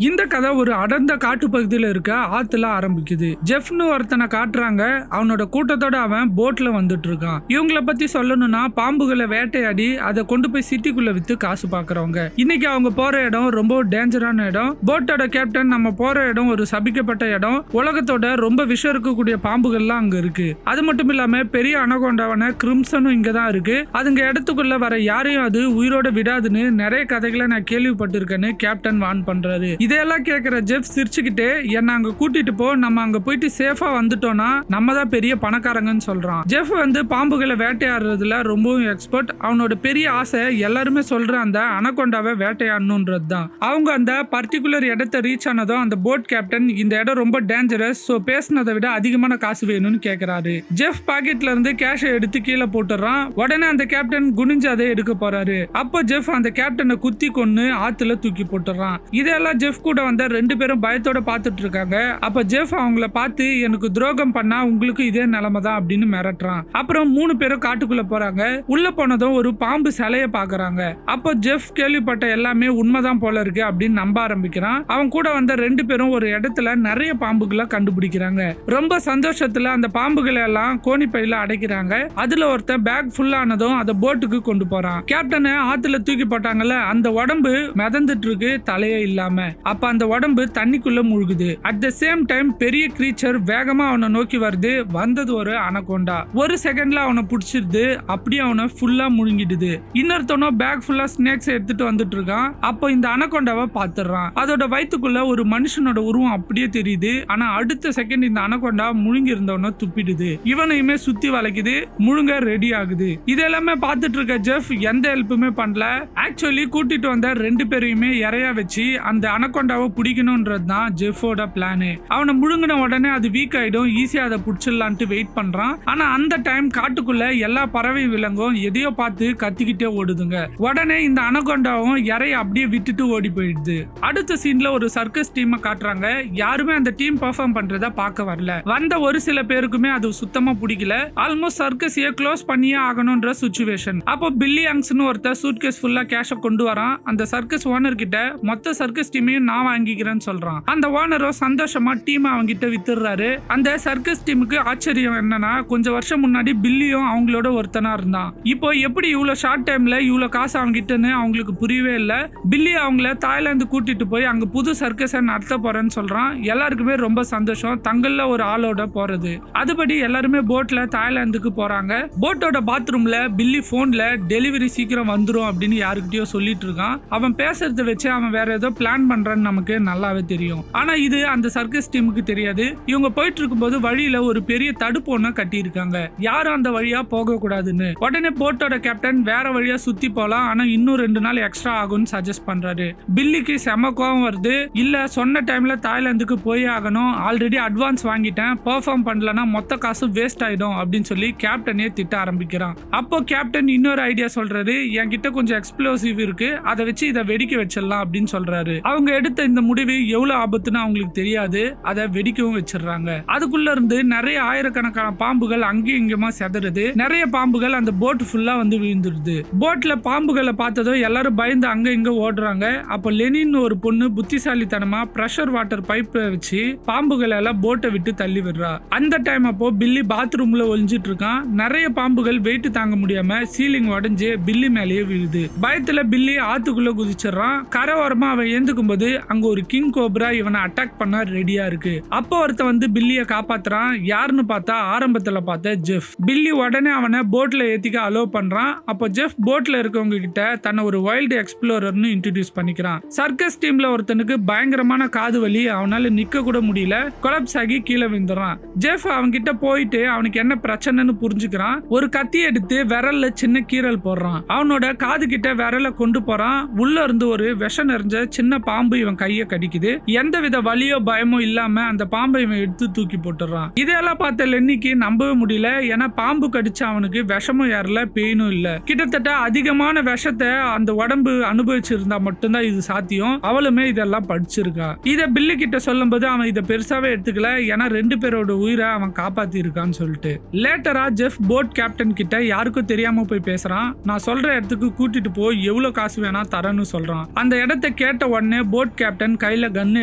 இந்த கதை ஒரு அடர்ந்த காட்டு பகுதியில இருக்க ஆத்துல ஆரம்பிக்குது. ஜெஃப்னு ஒருத்தனை காட்டுறாங்க. அவனோட கூட்டத்தோட அவன் போட்ல வந்துட்டு இருக்கான். இவங்கள பத்தி சொல்லணும்னா பாம்புகளை வேட்டையாடி அதை கொண்டு போய் சிட்டிக்குள்ள வித்து காசு பாக்குறவங்க. இன்னைக்கு அவங்க போற இடம் ரொம்ப டேஞ்சரான இடம். போட்டோட கேப்டன் நம்ம போற இடம் ஒரு சபிக்கப்பட்ட இடம். உலகத்தோட ரொம்ப விஷம் இருக்கக்கூடிய பாம்புகள்லாம் அங்க இருக்கு. அது மட்டும் இல்லாம பெரிய அனகோண்டாவான கிரிம்சனும் இங்கதான் இருக்கு. அதுங்க இடத்துக்குள்ள வர யாரையும் அது உயிரோட விடாதுன்னு நிறைய கதைகளை நான் கேள்விப்பட்டிருக்கேன்னு கேப்டன் வார்ன் பண்றாரு. இதெல்லாம் கேட்கிற ஜெஃப் சிரிச்சுக்கிட்டே என்ன அங்க கூட்டிட்டு போ, நம்ம அங்க போயிட்டு சேஃபா வந்துட்டோம்னா நம்ம தான் பெரிய பணக்காரங்கன்னு சொல்றான். ஜெஃப் பாம்புகளை வேட்டையாடுறதுல ரொம்பவும் எக்ஸ்பர்ட். அவனோட பெரிய ஆசை எல்லாருமே சொல்ற அந்த அனகொண்டாவை வேட்டையாடணும்ன்றது தான். அவங்க அந்த பர்டிகுலர் இடத்தை ரீச் ஆனதும் அந்த போட் கேப்டன் இந்த இடம் ரொம்ப டேஞ்சரஸ், சோ பேசினதை விட அதிகமான காசு வேணும்னு கேக்குறாரு. ஜெஃப் பாக்கெட்ல இருந்து கேஷை எடுத்து கீழே போட்டுறான். உடனே அந்த கேப்டன் குனிஞ்சு அதை எடுக்க போறாரு. அப்போ ஜெஃப் அந்த கேப்டனை குத்தி கொன்னு ஆத்துல தூக்கி போட்டுறான். இதெல்லாம் ஜெஃப் கூட வந்த ரெண்டு பேரும் பயத்தோட பாத்துட்டு இருக்காங்க. அப்ப ஜெஃப் அவங்கள பார்த்து எனக்கு துரோகம் பண்ணா உங்களுக்கு இதே நிலைமை தான் அப்படின்னு மிரட்டுறான். அப்புறம் 3 பேரும் காட்டுக்குள்ள போறாங்க. உள்ள போனதும் ஒரு பாம்பு சிலைய பாக்குறாங்க. அப்போ ஜெஃப் கேள்விப்பட்ட எல்லாமே உண்மைதான் போல இருக்கு அப்படின்னு நம்ப ஆரம்பிக்கிறான். அவன் கூட வந்த 2 பேரும் ஒரு இடத்துல நிறைய பாம்புகளை கண்டுபிடிக்கிறாங்க. ரொம்ப சந்தோஷத்துல அந்த பாம்புகளை எல்லாம் கோணி பையில அடைக்கிறாங்க. அதுல ஒருத்தன் பேக் ஃபுல் ஆனதும் அதை போட்டுக்கு கொண்டு போறான். கேப்டனை ஆத்துல தூக்கி போட்டாங்கல்ல, அந்த உடம்பு மிதந்துட்டு இருக்கு, தலையே இல்லாம. அப்ப அந்த உடம்பு தண்ணிக்குள்ள முழுகுது. அட் த சேம் டைம் பெரிய கிரீச்சர் வேகமா அவனை நோக்கி வருது. வந்தது ஒரு அனகோண்டா. ஒரு செகண்ட்ல அவனை புடிச்சிருது. அப்படியே அவனை ஃபுல்லா முழுங்கிடுது. இன்னொருத்தனோ பேக் ஃபுல்லா ஸ்னேக்ஸ் எடுத்துட்டு வந்துட்டு இருக்கான். அப்போ இந்த அனகோண்டாவை பாத்துறான். அதோட வயிற்றுக்குள்ள ஒரு மனுஷனோட உருவம் அப்படியே தெரியுது. ஆனா அடுத்த செகண்ட் இந்த அனகோண்டா முழுங்கி இருந்தவன துப்பிடுது. இவனையுமே சுத்தி வளைக்குது. முழுங்க ரெடி ஆகுது. இதெல்லாமே பார்த்துட்டு இருக்க ஜெஃப் எந்த ஹெல்ப்புமே பண்ணல. ஆக்சுவலி கூட்டிட்டு வந்த 2 பேரையுமே இறையா வச்சு அந்த அனகொண்டாவை பிடிக்கணும்ன்றது தான் ஜெஃபோட பிளானு. அவனை முழுங்கின உடனே அது வீக் ஆயிடும், ஈஸியா அதை பிடிச்சிடலான்ட்டு வெயிட் பண்றான். ஆனா அந்த டைம் காட்டுக்குள்ள எல்லா பறவை விலங்கும் எதையோ பார்த்து கத்திக்கிட்டே ஓடுதுங்க. உடனே இந்த அனகொண்டாவும் இறைய அப்படியே விட்டுட்டு ஓடி போயிடுது. அடுத்த சீன்ல ஒரு சர்க்கஸ் டீமை காட்டுறாங்க. யாருமே அந்த டீம் பெர்ஃபார்ம் பண்றத பார்க்க வரல. வந்த ஒரு சில பேருக்குமே அது சுத்தமா பிடிக்கல. ஆல்மோஸ்ட் சர்க்கஸையே க்ளோஸ் பண்ணியே ஆகணும்ன்ற சிச்சுவேஷன். அப்போ பில்லி யங்ஸ்னு ஒருத்தர் சூட்கேஸ் ஃபுல்லா கேஷ கொண்டு வரான். அந்த சர்க்கஸ் ஓனர் கிட்ட மொத்த சர்க்கஸ் டீமையும் நான் வாங்கிக்கிறேன்னு சொல்றான். அந்த ஓனரும் சந்தோஷமா டீம் அவங்க கிட்ட வித்துறாரு. அந்த சர்க்கஸ் டீமுக்கு ஆச்சரியம் என்னன்னா, கொஞ்சம் வருஷம் முன்னாடி பில்லியும் அவங்களோட ஒருத்தனா இருந்தான். இப்போ எப்படி இவ்வளவு ஷார்ட் டைம்ல இவ்வளவு காசு அவங்க கிட்டன்னு அவங்களுக்கு புரியவே இல்ல. பில்லி அவங்கள தாய்லாந்து கூட்டிட்டு போய் அங்க புது சர்க்கஸை நடத்த போறேன்னு சொல்றான். எல்லாருக்குமே ரொம்ப சந்தோஷம், தங்கள்ல ஒரு ஆளோட போறது. அதுபடி எல்லாருமே போட்ல தாய்லாந்துக்கு போறாங்க. போட்டோட பாத்ரூம்ல பில்லி போன்ல டெலிவரி சீக்கிரம் வந்துரும் அப்படின்னு யாருக்கிட்டயோ சொல்லிட்டு இருக்கான். அவன் பேசுறத வச்சு அவன் வேற ஏதோ பிளான் பண்றான்னு நமக்கு நல்லாவே தெரியும். ஆனா இது அந்த சர்க்கஸ் டீமுக்கு தெரியாது. இவங்க போயிட்டு இருக்கும்போது வழியில ஒரு பெரிய தடுப்பு ஒண்ணு கட்டி இருக்காங்க. யாரும் அந்த வழியா போக கூடாதுன்னு. உடனே போட்டோட கேப்டன் வேற வழியா சுத்தி போலாம், ஆனா இன்னும் 2 நாள் எக்ஸ்ட்ரா ஆகும்னு சஜஸ்ட் பண்றாரு. பில்லிக்கு செம கோவம் வருது. இல்ல சொன்ன டைம்ல தாய்லாந்துக்கு போய் ஆகணும், ஆல்ரெடி அட்வான்ஸ் வாங்கிட்டேன், பெர்ஃபார்ம் பண்ணலனா மொத்த காசு வேஸ்ட் ஆயிடும் அப்படின்னு சொல்லி கேப்டனே திட்ட ஆரம்பிக்கிறான். அப்போ கேப்டன் இன்னொரு ஐடியா சொல்றாரு. என்கிட்ட கொஞ்சம் எக்ஸ்ப்ளோசிவ் இருக்கு, அதை வச்சு இதை வெடிக்க வச்சிடலாம் அப்படின்னு சொல்றாரு. அவங்க எடுத்த இந்த முடிவு எவ்வளவு ஆபத்துன்னு அவங்களுக்கு தெரியாது. அதை வெடிக்கவும் வச்சிடறாங்க. அதுக்குள்ள இருந்து நிறைய ஆயிரக்கணக்கான பாம்புகள் அங்கேயும் இங்கேயுமா செதறுது. நிறைய பாம்புகள் அந்த போட் ஃபுல்லா வந்து விழுந்துருது. போட்ல பாம்புகளை பார்த்ததும் எல்லாரும் பயந்து அங்க இங்க ஓடுறாங்க. அப்ப லெனின் ஒரு பொண்ணு புத்திசாலித்தனமா பிரஷர் வாட்டர் பைப் வச்சு பாம்புகளை எல்லாம் போட்டை விட்டு தள்ளி விடுறா. அந்த டைம் அப்போ பில்லி பாத்ரூம்ல ஒளிஞ்சிட்டு இருக்கான். நிறைய பாம்புகள் வெயிட் தாங்க முடியாம சீலிங் உடைஞ்சு பில்லி மேலேயே விழுது. பயத்துல பில்லி ஆத்துக்குள்ள குதிச்சிடறான். கரை ஓரமா அவன் ஏந்துக்கும் போது அங்க ஒரு கிங் கோப்ரா இவனை அட்டாக் பண்ண ரெடியா இருக்கு. அப்போ ஒருத்த பில்லிய காப்பாத்துறான். யாருன்னு பார்த்தா ஆரம்பத்துல பார்த்த ஜெஃப். பில்லி உடனே அவனை போட்ல ஏத்திக்க அலோ பண்றான். அப்போ ஜெஃப் போட்ல இருக்கவங்க கிட்ட தன்னை ஒரு வைல்டு எக்ஸ்ப்ளோரர்னு இன்ட்ரோடியூஸ் பண்ணிக்கிறான். சர்க்கஸ் டீம்ல ஒருத்தனுக்கு பயங்கரமான காது வலி, அவனால நிக்க கூட முடியல, கொலாப்ஸ் ஆகி கீழே விழுந்துறான். ஜெஃப் அவங்க கிட்ட போயிட்டு அவனுக்கு என்ன பிரச்சனைன்னு புரிஞ்சுக்கிறான். ஒரு கத்தி எடுத்து விரல்ல சின்ன கீறல் போடுறான். அவனோட காது கிட்ட விரல கொண்டு போறான். உள்ள இருந்து ஒரு விஷம் நிறைஞ்ச சின்ன பாம்பு இவன் கைய கடிக்குது. எந்தவித வலியோ பயமோ இல்லாம அந்த பாம்பை இவன் எடுத்து தூக்கி போட்டுறான். இதெல்லாம் பார்த்த லென்னிக்கு நம்பவே முடியல. ஏன்னா பாம்பு கடிச்ச அவனுக்கு விஷமும் ஏறல, பெயினும் இல்ல. கிட்டத்தட்ட அதிகமான விஷத்தை அந்த உடம்பு அனுபவிச்சிருந்தா மட்டும்தான் இது சாத்தியம். அவளுமே இதெல்லாம் படிச்சிருக்கா. இத பில்லி கிட்ட சொல்லும் போது அவன் இதை பெருசாவே எடுத்துக்கல. ஏன்னா 2 பேரோட உயிரை அவன் காப்பாத்தி இருக்கான்னு சொல்லிட்டு. லேட்டரா ஜெஃப் போட் கேப்டன் கிட்ட யாருக்கும் தெரியாம போய் பேசுறான். நான் சொல்ற இடத்துக்கு கூட்டிட்டு போய் எவ்வளவு காசு வேணா தரேன்னு சொல்றான். அந்த இடத்தை கேட்ட உடனே போட் போட் கேப்டன் கையில கன்னு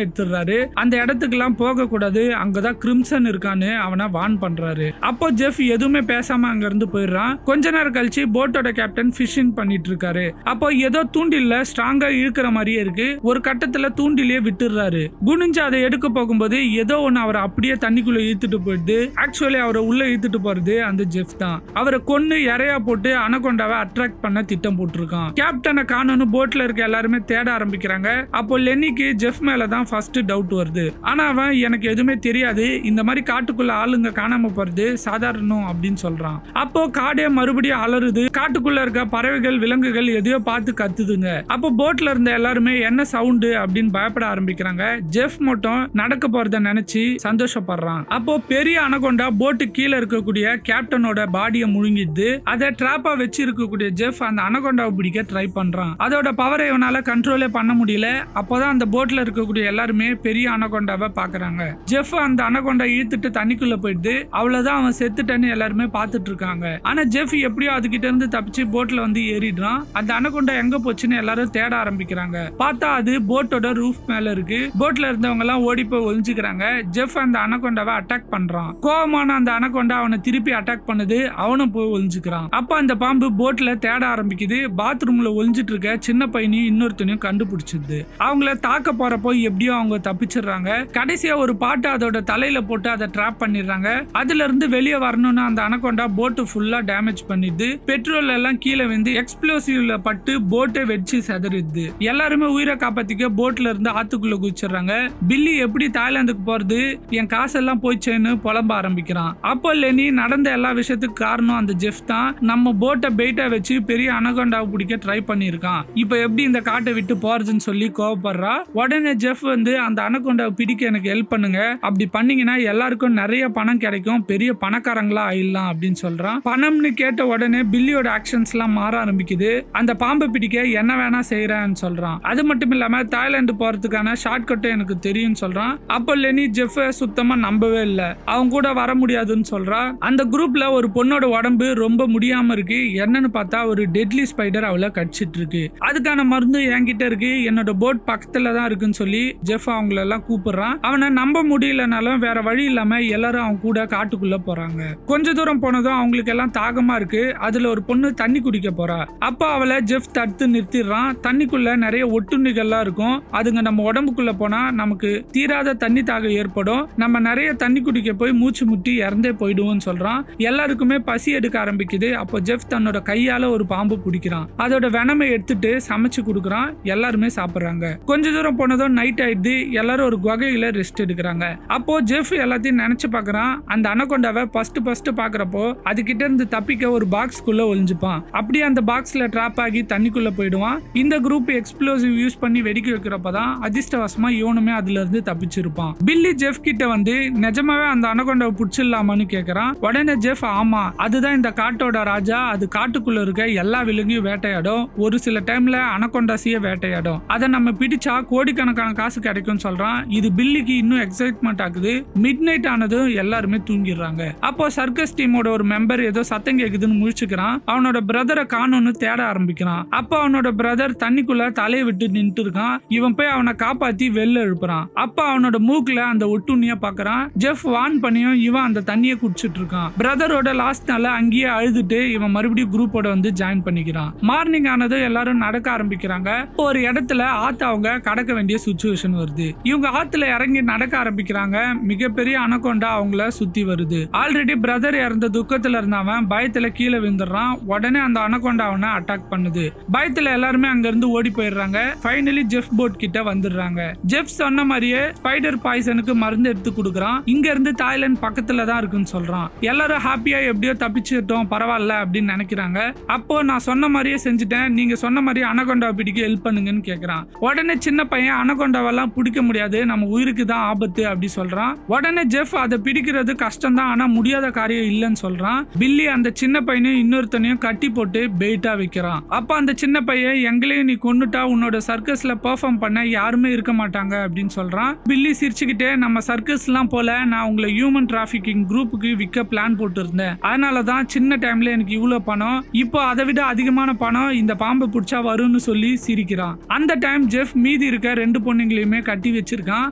எடுத்துறாரு. அந்த இடத்துக்குலாம் போக கூடாது, அங்கதான் கிரிம்சன் இருக்கான்னு அவனை வார்ன் பண்றாரு. அப்போ ஜெஃப் எதுவுமே பேசாம அங்க இருந்து போயிடுறான். கொஞ்ச நேரம் கழிச்சு போட்டோட கேப்டன் ஃபிஷிங் பண்ணிட்டு இருக்காரு. அப்போ ஏதோ தூண்டில்ல ஸ்ட்ராங்கா இழுக்கிற மாதிரியே இருக்கு. ஒரு கட்டத்துல தூண்டிலே விட்டுறாரு. குனிஞ்சு அதை எடுக்க போகும்போது ஏதோ ஒன்னு அவரை அப்படியே தண்ணிக்குள்ள இழுத்துட்டு போயிடுது. ஆக்சுவலி அவரை உள்ள இழுத்துட்டு போறது அந்த ஜெஃப் தான். அவரை கொன்னு இறையா போட்டு அனகொண்டாவை அட்ராக்ட் பண்ண திட்டம் போட்டிருக்கான். கேப்டனை காணோன்னு போட்ல இருக்க எல்லாருமே தேட ஆரம்பிக்கிறாங்க. அப்போ லென்னிக்கு ஜெஃப் மேலதான் ஃபர்ஸ்ட் டவுட் வருது. ஆனா அவன் எனக்கு எதுவுமே தெரியாது, இந்த மாதிரி காட்டுக்குள்ள ஆளுங்க காணாம போறது சாதாரணம் அப்படின்னு சொல்றான். அப்போ காடே மறுபடியும் அலறுது. காட்டுக்குள்ள இருக்க பறவைகள் விலங்குகள் எதையோ பார்த்து கத்துதுங்க. அப்போ போட்ல இருந்த எல்லாருமே என்ன சவுண்டு அப்படின்னு பயப்பட ஆரம்பிக்கிறாங்க. ஜெஃப் மட்டும் நடக்க போறத நினைச்சு சந்தோஷப்படுறான். அப்போ பெரிய அனகொண்டா போட்டு கீழே இருக்கக்கூடிய கேப்டனோட பாடியை முழுங்கிடுது. அதை டிராப்பா வச்சு இருக்கக்கூடிய ஜெஃப் அந்த அனகொண்டாவை பிடிக்க ட்ரை பண்றான். அதோட பவரை இவனால கண்ட்ரோலே பண்ண முடியல. அப்போதான் அந்த போட்ல இருக்கக்கூடிய எல்லாருமே பெரிய அனகொண்டாவை பாக்குறாங்க. ஜெஃப் அந்த அனகொண்டா இழுத்துட்டு தண்ணிக்குள்ள போயிடுது. அவ்வளவுதான், அவன் செத்துட்டேன்னு எல்லாருமே பார்த்துட்டு இருக்காங்க. ஆனா ஜெஃப் எப்படியோ அதுகிட்ட இருந்து தப்பிச்சு போட்ல வந்து ஏறிடுறான். அந்த அனகொண்டா எங்க போச்சுன்னு எல்லாரும் தேட ஆரம்பிக்கிறாங்க. பார்த்தா அது போட்டோட ரூஃப் மேல இருக்கு. போட்ல இருந்தவங்க எல்லாம் ஓடி போய் ஒளிஞ்சுக்கிறாங்க. ஜெஃப் அந்த அனகொண்டாவை அட்டாக் பண்றான். கோவமான அந்த அனகொண்டா அவனை திருப்பி அட்டாக் பண்ணுது. அவனும் போய் ஒளிஞ்சுக்கிறான். அப்ப அந்த பாம்பு போட்ல தேட ஆரம்பிக்குது. பாத்ரூம்ல ஒளிஞ்சிட்டு இருக்க சின்ன பையனையும் இன்னொருத்தனையும் கண்டுபிடிச்சிருது. அவங்கள தாக்க போறப்போ எப்படியோ அவங்க தப்பிச்சிடுறாங்க. கடைசியா ஒரு பாட்டு அதோட தலையில போட்டு அதை ட்ராப் பண்ணிடுறாங்க. அதுல இருந்து வெளியே வரணும்னு அந்த அனகொண்டா போட்டு ஃபுல்லா டேமேஜ் பண்ணிடுது. பெட்ரோல் எல்லாம் கீழே வந்து எக்ஸ்ப்ளோசிவ்ல பட்டு போட்டை வெடிச்சு செதறிடுது. எல்லாருமே உயிரை காப்பாத்திக்க போட்ல இருந்து ஆத்துக்குள்ள குதிச்சிடுறாங்க. பில்லி எப்படி தாய்லாந்துக்கு போறது, என் காசெல்லாம் போயிச்சேன்னு புலம்ப ஆரம்பிக்கிறான். அப்போ லெனி நடந்த எல்லா விஷயத்துக்கு காரணம் அந்த ஜெஃப் தான். நம்ம போட்டை பெயிட்டா வச்சு பெரிய அனகொண்டாவை பிடிக்க ட்ரை பண்ணிருக்கான். இப்போ எப்படி இந்த காட்டை விட்டு போறதுன்னு சொல்லி கோவப்படுறா. உடனே ஜெஃப் வந்து அந்த அனகொண்டாவை பிடிக்க எனக்கு ஹெல்ப் பண்ணுங்க, அப்படி பண்ணீங்கன்னா எல்லாருக்கும் நிறைய பணம் கிடைக்கும், பெரிய பணக்காரங்களா ஆயிடலாம் அப்படின்னு சொல்றான். பணம்னு கேட்ட உடனே பில்லியோட ஆக்ஷன்ஸ் எல்லாம் மாற ஆரம்பிக்குது. அந்த பாம்பை பிடிக்க என்ன வேணா செய்யறான்னு சொல்றான். அது மட்டும் இல்லாம தாய்லாந்து போறதுக்கான ஷார்ட் கட்டும் எனக்கு தெரியும் சொல்றான். அப்போ லெனி ஜெஃப் சுத்தமா நம்பவே இல்ல. அவங்க கூட வர முடியாதுன்னு சொல்றா. அந்த குரூப்ல ஒரு பொண்ணோட உடம்பு ரொம்ப முடியாம இருக்கு. என்னன்னு பார்த்தா ஒரு டெட்லி ஸ்பைடர் அவளை கடிச்சிட்டு இருக்கு. அதுக்கான மருந்து என்கிட்ட இருக்கு, என்னோட போட் பக்கத்துல தான் இருக்குன்னு சொல்லி ஜெஃப் அவங்கள எல்லாம் கூப்பிடுறான். அவனை நம்ப முடியலனாலும் வேற வழி இல்லாம எல்லாரும் அவங்க கூட காட்டுக்குள்ள போறாங்க. கொஞ்ச தூரம் போனதும் அவங்களுக்கு எல்லாம் தாகமா இருக்கு. அதுல ஒரு பொண்ணு தண்ணி குடிக்க போறா. அப்ப அவளை ஜெஃப் தடுத்து நிறுத்திடுறான். தண்ணிக்குள்ள நிறைய ஒட்டுண்ணிகள்லாம் இருக்கும். அதுங்க நம்ம உடம்புக்குள்ள போனா நமக்கு தீராத தண்ணி தாகம் ஏற்படும். நம்ம நிறைய தண்ணி குடிக்க போய் மூச்சு முட்டி இறந்தே போயிடுவோம்னு சொல்றான். எல்லாருக்குமே பசி எடுக்க ஆரம்பிக்குது. அப்போ ஜெஃப் தன்னோட கையால ஒரு பாம்பு பிடிக்கிறான். அதோட வெனமை எடுத்துட்டு சமைச்சு கொடுக்குறான். எல்லாருமே சாப்பிடுறாங்க. கொஞ்ச தூரம் போனதும் நைட் ஆயிடுது. எல்லாரும் ஒரு குகையில ரெஸ்ட் எடுக்கிறாங்க. அப்போ ஜெஃப் எல்லாத்தையும் நினைச்சு பாக்குறான். அந்த அனகொண்டாவை ஃபர்ஸ்ட் பாக்குறப்போ அது கிட்ட இருந்து தப்பிக்க ஒரு பாக்ஸ்குள்ள ஒளிஞ்சுப்பான். அப்படியே அந்த பாக்ஸ்ல டிராப் ஆகி தண்ணிக்குள்ள போயிடுவான். இந்த குரூப் எக்ஸ்ப்ளோசிவ் யூஸ் பண்ணி வெடிக்க வைக்கிறப்பதான் அதிர்ஷ்டவசமா இவனுமே அதுல இருந்து தப்பிச்சிருப்பான். பில்லி ஜெஃப் கிட்ட வந்து நிஜமாவே அந்த அனகொண்டாவை புடிச்சிடலாமான்னு கேக்குறான். உடனே ஜெஃப் ஆமா, அதுதான் இந்த காட்டோட ராஜா, அது காட்டுக்குள்ள இருக்க எல்லா விலங்கையும் வேட்டையாடும், ஒரு சில டைம்ல அனகொண்டாசிய வேட்டையாடும், அதை நம்ம பிடிச்சா கோடிக்கணக்கான காசு கிடைக்கும் சொல்றான். இது பில்லிக்கு இன்னும் எக்ஸைட்மெண்ட் ஆகுது. மிட் நைட் ஆனதும் எல்லாருமே தூங்கிடுறாங்க. அப்போ சர்க்கஸ் டீமோட ஒரு மெம்பர் ஏதோ சத்தம் கேக்குதுன்னு முழிச்சுக்கிறான். அவனோட பிரதரை காணோன்னு தேட ஆரம்பிக்கிறான். அப்போ அவனோட பிரதர் தண்ணிக்குள்ள தலையை விட்டு நின்று இருக்கான். இவன் போய் அவனை காப்பாத்தி வெளில எழுப்புறான். அப்ப அவனோட மூக்குல அந்த ஒட்டுண்ணிய பாக்குறான். ஜெஃப் வான் பண்ணியும் இவன் அந்த தண்ணியை குடிச்சிட்டு இருக்கான். பிரதரோட லாஸ்ட் நாள் அங்கேயே அழுதுட்டு இவன் மறுபடியும் குரூப்போட வந்து ஜாயின் பண்ணிக்கிறான். மார்னிங் ஆனது எல்லாரும் நடக்க ஆரம்பிக்கிறாங்க. ஒரு இடத்துல ஆத்து அவங்க கடக்க வேண்டிய சுச்சுவேஷன் வருது. இவங்க ஆத்துல இறங்கி நடக்க ஆரம்பிக்கிறாங்க. மிகப்பெரிய அனகொண்டா அவங்கள சுத்தி வருது. ஆல்ரெடி பிரதர் இறந்த துக்கத்துல இருந்தவன் பயத்துல கீழே விழுந்துடுறான். உடனே அந்த அனகொண்டா அவனை அட்டாக் பண்ணுது. பயத்துல எல்லாருமே அங்க இருந்து ஓடி போயிடுறாங்க. ஃபைனலி ஜெஃப் போட் கிட்ட வந்துடுறாங்க. ஜெஃப் சொன்ன மாதிரியே ஸ்பைடர் பாய்சனுக்கு மருந்து எடுத்து கொடுக்குறான். இங்க இருந்து தாய்லாந்து பக்கத்துல தான் இருக்குன்னு சொல்றான். எல்லாரும் ஹாப்பியா எப்படியோ தப்பிச்சிட்டோம் பரவாயில்ல அப்படின்னு நினைக்கிறாங்க. அப்போ நான் சொன்ன மாதிரியே செஞ்சுட்டேன், நீங்க சொன்ன மாதிரி அனகொண்டாவை பிடிக்க ஹெல்ப் பண்ணுங்கன்னு கேக்குறான். உடனே சின்ன பையன் அனகொண்டாவெல்லாம் பிடிக்க முடியாது, நம்ம உயிருக்கு தான் ஆபத்து அப்படி சொல்றான். உடனே ஜெஃப் அதை பிடிக்கிறது கஷ்டம் தான், ஆனா முடியாத காரியம் இல்லைன்னு சொல்றான். பில்லி அந்த சின்ன பையனையும் இன்னொருத்தனையும் கட்டி போட்டு பெயிட்டா வைக்கிறான். அப்ப அந்த சின்ன பையன் எங்களையும் நீ கொன்னுட்டா உன்னோட சர்க்கஸ்ல பெர்ஃபார்ம் பண்ண யாருமே இருக்க மாட்டாங்க அப்படின்னு சொல்றான். பில்லி சிரிச்சுக்கிட்டே நம்ம சர்க்கஸ் எல்லாம் போல நான் உங்களை ஹியூமன் டிராபிகிங் குரூப்புக்கு விற்க பிளான் போட்டு இருந்தேன், அதனாலதான் சின்ன டைம்ல எனக்கு இவ்வளவு பணம், இப்போ அதை விட அதிகமான பணம் இந்த பாம்பை பிடிச்சா வரும்னு சொல்லி சிரிக்கிறான். அந்த டைம் ஜெஃப் மீ மீதி இருக்க 2 பொண்ணுங்களையுமே கட்டி வச்சிருக்கான்.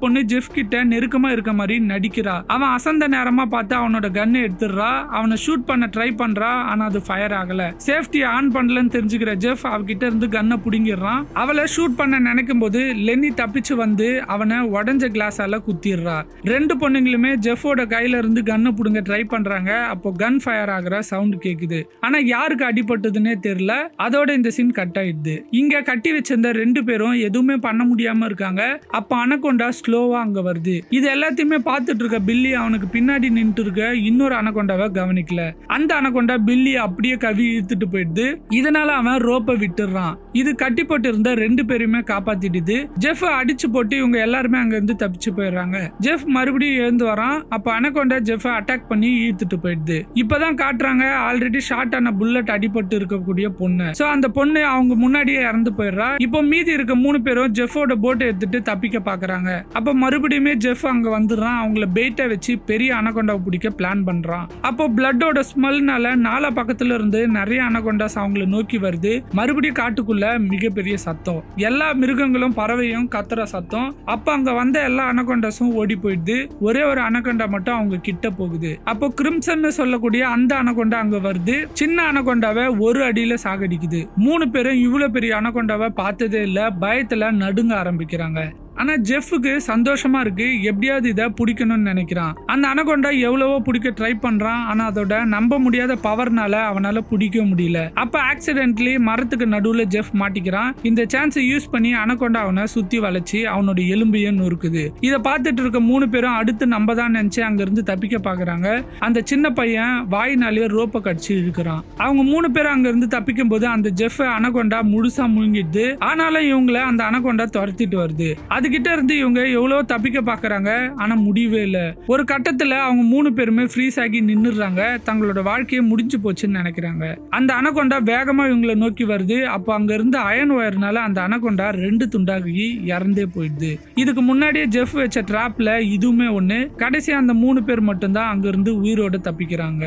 பொண்ணு ஜெஃப் கிட்ட நெருக்கமா இருக்க மாதிரி நடிக்கிறா. அவன் அசந்த நேரமா பார்த்து அவனோட கன்னை எடுத்துடுறா. அவனை ஷூட் பண்ண ட்ரை பண்றா. ஆனா அது ஃபயர் ஆகல. சேஃப்டி ஆன் பண்ணலன்னு தெரிஞ்சுக்கிற ஜெஃப் அவகிட்ட இருந்து கன்னை புடுங்கிடுறான். அவளை ஷூட் பண்ண நினைக்கும் போது லென்னி தப்பிச்சு வந்து அவனை உடஞ்ச கிளாஸால குத்திடுறா. 2 பொண்ணுங்களுமே ஜெஃபோட கையில இருந்து கன்னை புடுங்க ட்ரை பண்றாங்க. அப்போ கன் ஃபயர் ஆகுற சவுண்ட் கேக்குது. ஆனா யாருக்கு அடிபட்டதுன்னே தெரியல. அதோட இந்த சீன் கட் ஆயிடுது. இங்க கட்டி வச்சிருந்த 2 பேரும் எதுவுமே பண்ண முடியாம இருக்காங்க. அப்ப அனகொண்டா ஸ்லோவா அங்க வருது. இது எல்லாத்தையுமே பார்த்துட்டு இருக்க பில்லி அவனுக்கு பின்னாடி நின்று இருக்க இன்னொரு அனகொண்டாவை கவனிக்கல. அந்த அனகொண்டா பில்லி அப்படியே கவி இழுத்துட்டு போயிடுது. இதனால அவன் ரோப்பை விட்டுறான். இது கட்டி போட்டு இருந்த 2 பேருமே காப்பாத்திடுது. ஜெஃப் அடிச்சு போட்டு இவங்க எல்லாருமே அங்க இருந்து தப்பிச்சு போயிடுறாங்க. ஜெஃப் மறுபடியும் எழுந்து வரான். அப்ப அனகொண்டா ஜெஃப் அட்டாக் பண்ணி இழுத்துட்டு போயிடுது. இப்பதான் காட்டுறாங்க ஆல்ரெடி ஷார்ட் ஆன புல்லட் அடிபட்டு இருக்கக்கூடிய பொண்ணு. சோ அந்த பொண்ணு அவங்க முன்னாடியே இறந்து போயிடுறா. இப்போ மீதி இருக்க 3 பேரும் ஜெஃபோட போட்டை எடுத்துட்டு தப்பிக்க பாக்குறாங்க. அப்ப மறுபடியுமே ஜெஃப் அங்க வந்துடுறான். அவங்கள பெயிட்டை வச்சு பெரிய அனகொண்டாவை பிடிக்க பிளான் பண்றான். அப்போ பிளட்டோட ஸ்மெல்னால நாலா பக்கத்துல இருந்து நிறைய அனகொண்டாஸ் அவங்கள நோக்கி வருது. மறுபடியும் காட்டுக்குள்ள மிகப்பெரிய சத்தம். எல்லா மிருகங்களும் பறவையும் கத்துற சத்தம். அப்ப அங்க வந்த எல்லா அனகொண்டாஸும் ஓடி போயிடுது. ஒரே ஒரு அனகொண்டா மட்டும் அவங்க கிட்ட போகுது. அப்போ கிரிம்சன் சொல்லக்கூடிய அந்த அனகொண்டா அங்க வருது. சின்ன அனகொண்டாவை ஒரு அடியில சாகடிக்குது. 3 பேரும் இவ்வளவு பெரிய அனகொண்டாவை பார்த்ததே இல்ல. பயத்துல நடுங்க ஆரம்பிக்கிறாங்க. ஆனா ஜெஃப்க்கு சந்தோஷமா இருக்கு. எப்படியாவது இதை பிடிக்கணும்னு நினைக்கிறான். அந்த அனகொண்டா எவ்வளவோ பிடிக்க ட்ரை பண்றான். ஆனா அதோட நம்ப முடியாத பவர்னால அவனால பிடிக்க முடியல. அப்ப ஆக்சிடென்ட்லி மரத்துக்கு நடுவுல ஜெஃப் மாட்டிக்கிறான். இந்த சான்ஸை யூஸ் பண்ணி அனகொண்டா அவனை சுத்தி வளைச்சு அவனோட எலும்பையும் நொறுக்குது. இதை பார்த்துட்டு இருக்க 3 பேரும் அடுத்து நம்ம தான் நினைச்சு அங்க இருந்து தப்பிக்க பாக்குறாங்க. அந்த சின்ன பையன் வாயினாலேயே ரோப்பை கடிச்சு இழுக்கிறான். அவங்க 3 பேரும் அங்க இருந்து தப்பிக்கும் போது அந்த ஜெஃப் அனகொண்டா முழுசா முழுங்கிடுது. ஆனாலும் இவங்களை அந்த அனகொண்டா துரத்திட்டு வருது. அதுகிட்ட இருந்து இவங்க எவ்வளவு தப்பிக்க பாக்குறாங்க. ஆனா முடியவே இல்ல. ஒரு கட்டத்துல அவங்க 3 பேருமே ஃப்ரீஸ் ஆகி நின்னுறாங்க. தங்களோட வாழ்க்கையை முடிஞ்சு போச்சுன்னு நினைக்கிறாங்க. அந்த அனகொண்டா வேகமா இவங்களை நோக்கி வருது. அப்ப அங்க இருந்து அயன் ஒயர்னால அந்த அனகொண்டா 2 துண்டாகி இறந்தே போயிடுது. இதுக்கு முன்னாடியே ஜெஃப் வச்ச டிராப்ல இதுவுமே ஒண்ணு. கடைசியா அந்த 3 பேர் மட்டும்தான் அங்க இருந்து உயிரோட தப்பிக்கிறாங்க.